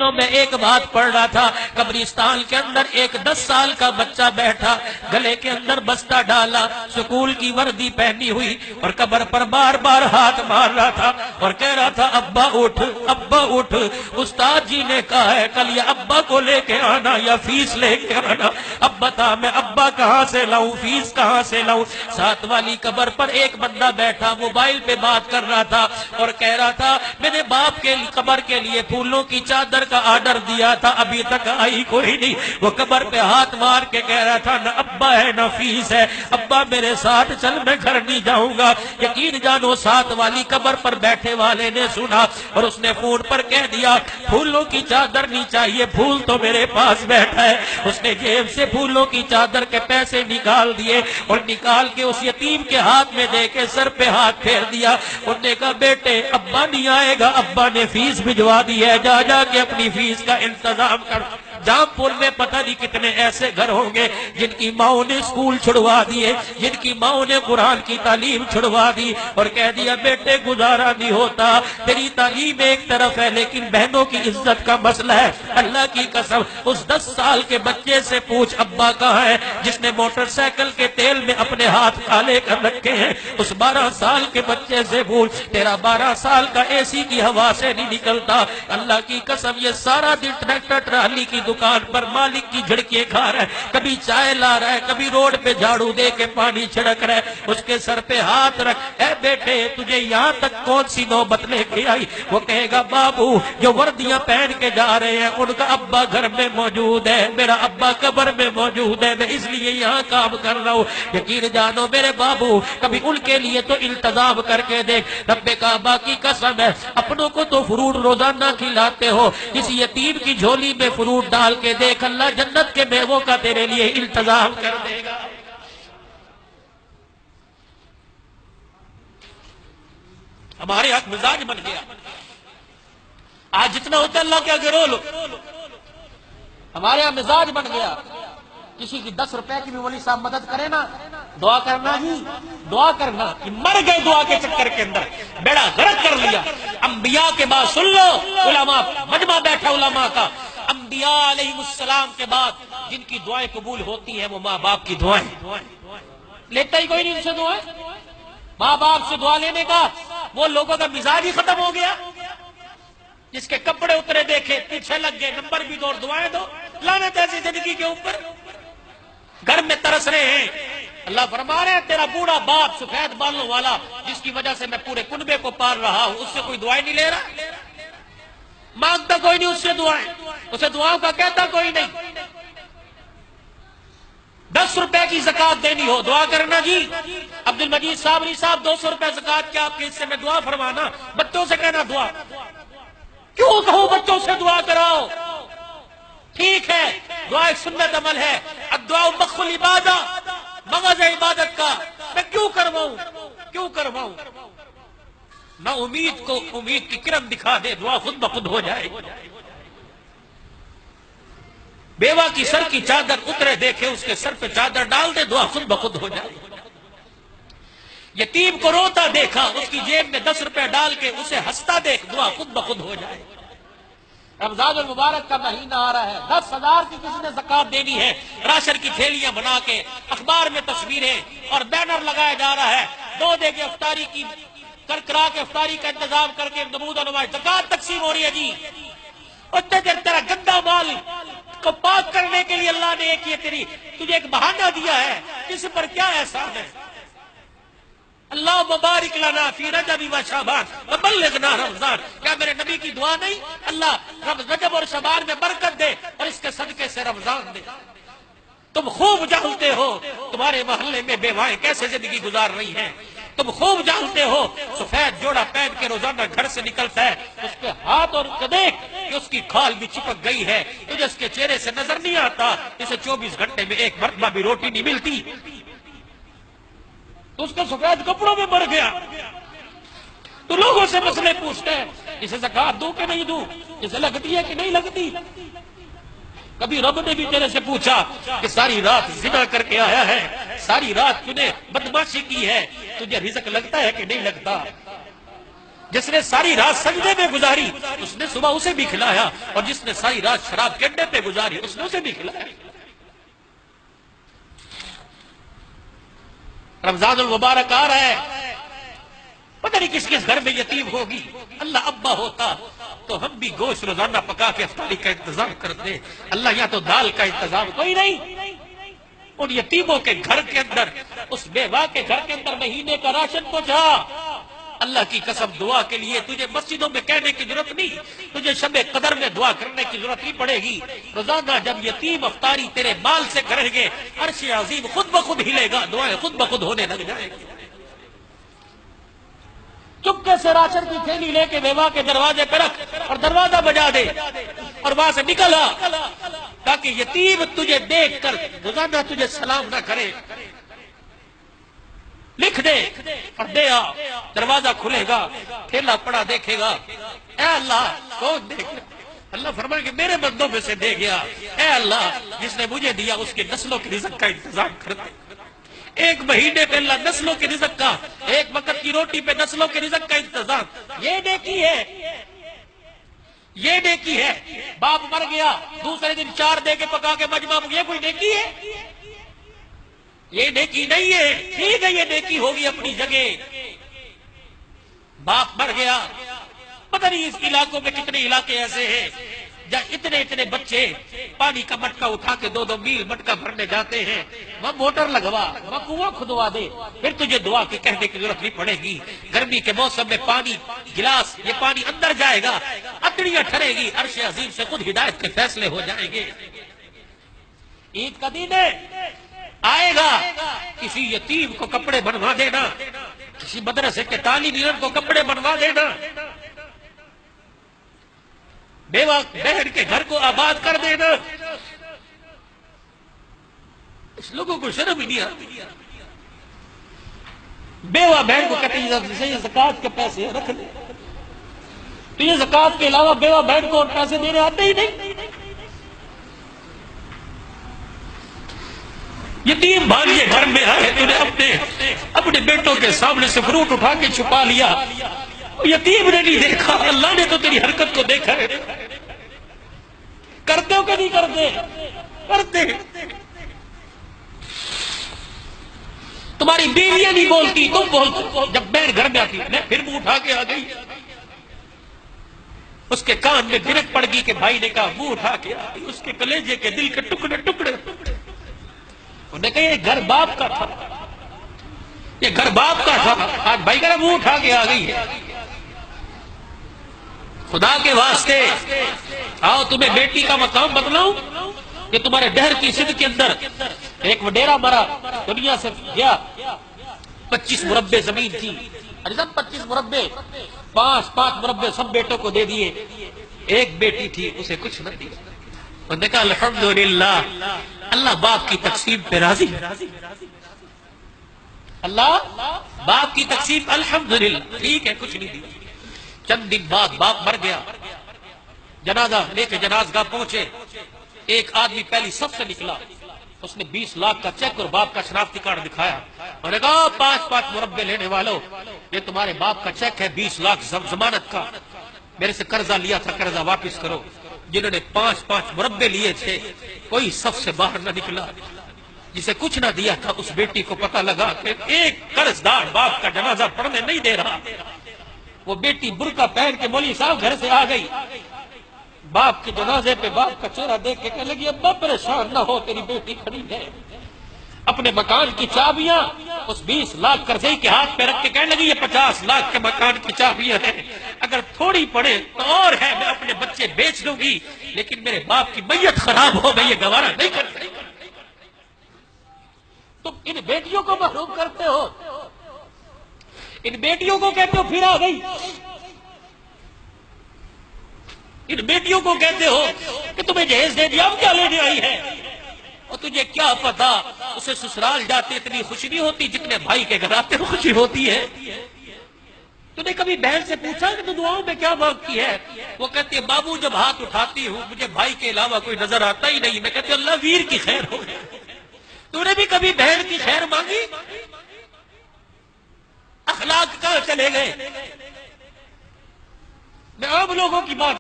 دنوں میں ایک بات پڑھ رہا تھا، قبرستان کے اندر ایک 10 سال کا بچہ بیٹھا، گلے کے اندر بستہ ڈالا، سکول کی وردی پہنی ہوئی، اور قبر پر بار بار ہاتھ مار رہا تھا اور کہہ رہا تھا ابا اٹھ، ابا اٹھ، استاد جی نے کہا ہے کل یا ابا کو لے کے آنا یا فیس لے کے آنا۔ اب بتا میں ابا کہاں سے لاؤں، فیس کہاں سے لاؤں؟ ساتھ والی قبر پر ایک بندہ بیٹھا موبائل پہ بات کر رہا تھا اور کہہ رہا تھا میں نے باپ کے قبر کے لیے پھولوں کی چادر کا آرڈر دیا تھا، ابھی تک آئی کوئی نہیں۔ وہ قبر پہ ہاتھ مار کے کہہ رہا تھا نہ ابا ہے نہ فیس ہے، ابا میرے ساتھ چل میں گھر نہیں جاؤں گا۔ یقین جانو ساتھ والی قبر پر بیٹھے والے نے سنا اور اس نے فون پر کہہ دیا پھولوں کی چادر نہیں چاہیے، پھول تو میرے پاس بیٹھا ہے۔ اس نے جیب سے پھولوں کی چادر کے پیسے نکال دیے اور نکال کے اس یتیم کے ہاتھ میں دے کے سر پہ ہاتھ پھیر دیا۔ انہوں نے کہا بیٹے ابا نہیں آئے گا، ابا نے فیس بھجوا دی ہے، جا جا کے اپنی فیس کا انتظام کر۔ جام پور میں پتہ نہیں کتنے ایسے گھر ہوں گے جن کی ماؤں نے اسکول چھڑوا دیے، جن کی ماؤں نے قرآن کی تعلیم چھڑوا دی اور کہہ دیا بیٹے گزارا نہیں ہوتا، تیری تعلیم ایک طرف ہے لیکن بہنوں کی عزت کا مسئلہ ہے۔ اللہ کی قسم اس 10 سال کے بچے سے پوچھ ابا کہاں ہے جس نے موٹر سائیکل کے تیل میں اپنے ہاتھ کالے کر رکھے ہیں؟ اس 12 سال کے بچے سے پوچھ، تیرا 12 سال کا اے سی کی ہوا سے نہیں نکلتا۔ اللہ کی قسم یہ سارا دن ٹریکٹر ٹرالی کی دکان پر مالک کی جھڑکیاں کھا رہا ہے، کبھی چائے لا رہا ہے، کبھی روڈ پہ جھاڑو دے کے پانی چھڑک رہا ہے۔ اس کے سر پہ ہاتھ رکھ، اے بیٹے تجھے یہاں تک کون سی نوبت لے کے آئی؟ وہ کہے گا بابو جو وردیاں پہن کے جا رہے ہیں ان کا ابا گھر میں موجود ہے، میرا ابا قبر میں موجود ہے، میں اس لیے یہاں کام کر رہا ہوں۔ یقین جانو میرے بابو کبھی ان کے لیے تو انتظام کر کے دیکھ۔ رب کعبہ کی قسم ہے اپنوں کو تو فروٹ روزانہ کھلاتے ہو، کسی یتیم کی جھولی میں فروٹ ڈال کے دیکھ، اللہ جنت کے میووں کا تیرے لیے انتظام کر دے گا۔ ہمارے حق مزاج بن گیا، آج جتنا ہوتا ہے اللہ کے آگے رو لو۔ ہمارے یہاں مزاج بن گیا، کسی کی 10 روپے کی بھی ولی صاحب مدد کرے نا دعا کرنا جی، دعا کرنا کہ مر گئے دعا کے چکر کے اندر، بیڑا غرق کر لیا۔ انبیاء کے بعد سن لو، علماء مجمع بیٹھا علماء کا، انبیاء علیہ السلام کے بعد جن کی دعائیں قبول ہوتی ہیں وہ ماں باپ کی دعائیں۔ لیتا ہی کوئی نہیں ان سے دعائیں، ماں باپ سے دعا لینے کا وہ لوگوں کا مزاج ہی ختم ہو گیا۔ جس کے کپڑے اترے دیکھے پیچھے لگ گئے، نمبر بھی دو اور دعائیں دو، لعنت ایسی زندگی کے اوپر۔ گھر میں ترس رہے ہیں، اللہ فرما رہے ہیں تیرا بوڑھا باپ سفید بالوں والا جس کی وجہ سے میں پورے کنبے کو پال رہا ہوں، اس سے کوئی دعائیں نہیں لے رہا، مانگتا کوئی نہیں اس سے دعائیں، اسے دعاؤں کا کہتا کوئی نہیں۔ 10 روپے کی زکات دینی ہو دعا کرنا جی، عبد المجید صابری صاحب 200 روپے زکات کیا آپ کے حصے میں دعا فرمانا، بچوں سے کہنا دعا، کیوں کہو بچوں سے دعا کراؤ؟ ٹھیک ہے دعا ایک سنت عمل ہے، الدعاء مخ العبادہ، مغز عبادت کا، میں کیوں کرواؤں، کیوں کرواؤں؟ نہ امید کو امید کی کرن دکھا دے، دعا خود بخود ہو جائے۔ بیوہ کی سر کی چادر اترے دیکھے اس کے سر پہ چادر ڈال دے، دعا خود بخود ہو جائے۔ یتیم کو روتا دیکھا اس کی جیب میں 10 روپے ڈال کے اسے ہنستا دیکھ، دعا خود بخود ہو جائے۔ رمضان المبارک کا مہینہ آ رہا ہے، 10,000 کی کسی نے زکات دینی ہے، راشن کی تھیلیاں بنا کے اخبار میں تصویریں اور بینر لگایا جا رہا ہے، 2 دے کے افطاری کی کرا کے افطاری کا انتظام کر کے نمود نمائش زکات تقسیم ہو رہی ہے جی۔ اتنے دیر تیرا گندا مال کو پاک کرنے کے لیے اللہ نے ایک یہ تجھے ایک بہانہ دیا ہے، اس پر کیا احسان ہے؟ اللہ مبارک لنا فی رجب و شعبان وبلغنا رمضان، کیا میرے نبی کی دعا نہیں؟ اللہ رجب اور شعبان میں برکت دے اور اس کے صدقے سے رمضان دے۔ تم خوب جانتے ہو تمہارے محلے میں بیوائیں کیسے زندگی گزار رہی ہیں، تم خوب جانتے ہو سفید جوڑا پہن کے روزانہ گھر سے نکلتا ہے، اس کے ہاتھ اور دیکھ کہ اس کی کھال بھی چپک گئی ہے، تجھے اس کے چہرے سے نظر نہیں آتا، اسے 24 گھنٹے میں ایک مرتبہ بھی روٹی نہیں ملتی، تو اس کے سفید کپڑوں میں مر گیا۔ تو لوگوں سے مسئلے پوچھتے ہیں اسے زکات دوں کہ نہیں دوں، اسے لگتی ہے کہ نہیں لگتی۔ کبھی رب نے بھی تیرے سے پوچھا کہ ساری رات زنا کر کے آیا ہے، ساری رات تُو نے بدماشی کی ہے، تجھے رزق لگتا ہے کہ نہیں لگتا؟ جس نے ساری رات سجدے میں گزاری اس نے صبح اسے بھی کھلایا، اور جس نے ساری رات شراب کے اڈے پہ گزاری اس نے اسے بھی کھلایا۔ رمضان المبارک آ رہا ہے، پتہ نہیں کس کس گھر میں یتیم ہوگی۔ اللہ ابا ہوتا تو ہم بھی گوشت روزانہ پکا کے افطاری کا انتظام کرتے، اللہ یا تو دال کا انتظام کوئی نہیں۔ ان یتیموں کے گھر کے اندر، اس بیوہ کے گھر کے اندر مہینے کا راشن پہنچا۔ اللہ کی قسم دعا کے لیے تجھے مسجدوں میں کہنے کی ضرورت نہیں، تجھے شب قدر میں دعا کرنے کی ضرورت نہیں پڑے گی۔ روزانہ جب یتیم افطاری تیرے مال سے کریں گے، عرش عظیم خود بخود ہلے گا، دعائیں خود بخود ہونے لگ جائیں گی۔ چپکے سے راشن کی تھیلی لے کے بیوہ کے دروازے پہ رکھ اور دروازہ بجا دے اور وہاں سے نکل آ، تاکہ یتیم تجھے دیکھ کر روزانہ تجھے سلام نہ کرے۔ لکھ دے اور دے آ، دروازہ کھلے گا، تھیلا پڑا دیکھے گا، اے اللہ کون دیکھ؟ اللہ فرمائے کہ میرے بندوں میں سے دے گیا، اے اللہ جس نے مجھے دیا اس کی نسلوں کی رزق کا انتظام کر دے۔ ایک مہینے پہ اللہ نسلوں کی رزق کا، ایک وقت کی روٹی پہ نسلوں کی رزق کا انتظام، یہ نیکی ہے، یہ نیکی ہے۔ باپ مر گیا دوسرے دن 4 دے کے پکا کے مجمع، یہ کوئی نیکی ہے؟ یہ نیکی نہیں ہے۔ ٹھیک ہے یہ نیکی ہوگی اپنی جگہ، باپ مر گیا، پتہ نہیں اس علاقوں میں کتنے علاقے ایسے ہیں جہاں اتنے بچے پانی کا مٹکا اٹھا کے 2 میل مٹکا بھرنے جاتے ہیں۔ وہ موٹر لگوا، وہ کنواں کھدوا دے، پھر تجھے دعا کی کہنے کی ضرورت نہیں پڑے گی۔ گرمی کے موسم میں پانی گلاس، یہ پانی اندر جائے گا، اتڑیاں ٹھرے گی، عرش عظیم سے خود ہدایت کے فیصلے ہو جائیں گے۔ عید کا دن ہے، آئے گا، کسی یتیم کو کپڑے بنوا دینا، کسی مدرسے کے طالب علم کو کپڑے بنوا دینا، بیوہ بہن کے گھر کو آباد کر دینا۔ اس لوگوں کو شرم ہی نہیں آتی۔ بیوہ بہن کو کہتے ہیں یہ زکوٰۃ کے پیسے رکھ لے، تو یہ زکوٰۃ کے علاوہ بیوہ بہن کو اور پیسے دینے آتے ہی نہیں۔ یتیم بھانجے گھر میں آئے، تو نے اپنے بیٹوں کے سامنے سے فروٹ اٹھا کے چھپا لیا، یتیم نے نہیں دیکھا، اللہ نے تو تیری حرکت کو دیکھا ہے۔ کرتے ہو کہ نہیں کرتے؟ کرتے۔ تمہاری بیویاں نہیں بولتی، تم بولتے۔ جب بہن گھر میں آتی میں پھر منہ اٹھا کے آ گئی، اس کے کان میں گرج پڑ گئی کہ بھائی نے کہا منہ اٹھا کے آ گئی، اس کے کلیجے کے دل کے ٹکڑے ٹکڑے۔ انہوں نے کہا یہ گھر باپ کا تھا، یہ گھر باپ کا تھا، آج بھائی کا منہ اٹھا کے آ گئی ہے۔ خدا کے واسطے آؤ تمہیں بیٹی کا مقام بتلاؤں کہ تمہارے ڈہر کی سندھ کے اندر ایک وڈیرا مرا، دنیا سے گیا، 25 مربع زمین تھی، 25 مربع، 5 مربع سب بیٹوں کو دے دیے، ایک بیٹی تھی اسے کچھ نہ دیا۔ انہوں نے کہا الحمدللہ، اللہ باپ کی تقسیم پہ راضی، اللہ باپ کی تقسیم الحمدللہ ٹھیک ہے، کچھ نہیں دیا۔ چند دن بعد باپ مر گیا، جنازہ لے کے جنازگاہ پہنچے، ایک آدمی پہلی صف سے نکلا، اس نے 20 لاکھ کا چیک اور باپ کا شناختی کارڈ دکھایا اور نے کہا 5 مربع لینے والوں، یہ تمہارے باپ کا چیک ہے 20 لاکھ ضمانت کا، میرے سے قرضہ لیا تھا، قرضہ واپس کرو۔ جنہوں نے 5 مربع لیے تھے کوئی صف سے باہر نہ نکلا، جسے کچھ نہ دیا تھا اس بیٹی کو پتہ لگا کہ ایک قرضدار باپ کا جنازہ پڑھنے نہیں دے رہا۔ وہ بیٹی برقع پہن کے مولوی صاحب گھر سے آ گئی، باپ کے جنازے پہ باپ کا چہرہ دیکھ کے کہنے لگی ابا پریشان نہ ہو، تیری بیٹی کھڑی ہے۔ اپنے مکان کی چابیاں اس 20 لاکھ قرضے کے ہاتھ پہ رکھ کے کہنے لگی یہ 50 لاکھ کے مکان کی چابیاں ہیں، اگر تھوڑی پڑے تو اور ہے، میں اپنے بچے بیچ دوں گی، لیکن میرے باپ کی میت خراب ہو میں یہ گوارا نہیں کر سکتی۔ تم ان بیٹیوں کو محروم کرتے ہو، ان بیٹیوں کو کہتے ہو پھر آ گئی، ان بیٹیوں کو کہتے ہو کہ تمہیں جہیز دے دیا، اب کیا لینے آئی ہے؟ اور تجھے کیا پتا اسے سسرال جاتے اتنی خوشی نہیں ہوتی جتنے بھائی کے گھر آتے خوشی ہوتی ہے۔ تو نے کبھی بہن سے پوچھا کہ تو دعاؤں میں کیا مانگتی ہے؟ وہ کہتی ہے بابو جب ہاتھ اٹھاتی ہوں مجھے بھائی کے علاوہ کوئی نظر آتا ہی نہیں، میں کہتی ہوں اللہ ویر کی خیر ہو۔ تو نے بھی کبھی بہن کی خیر مانگی؟ اخلاق کہاں چلے گئے؟ میں عام لوگوں کی بات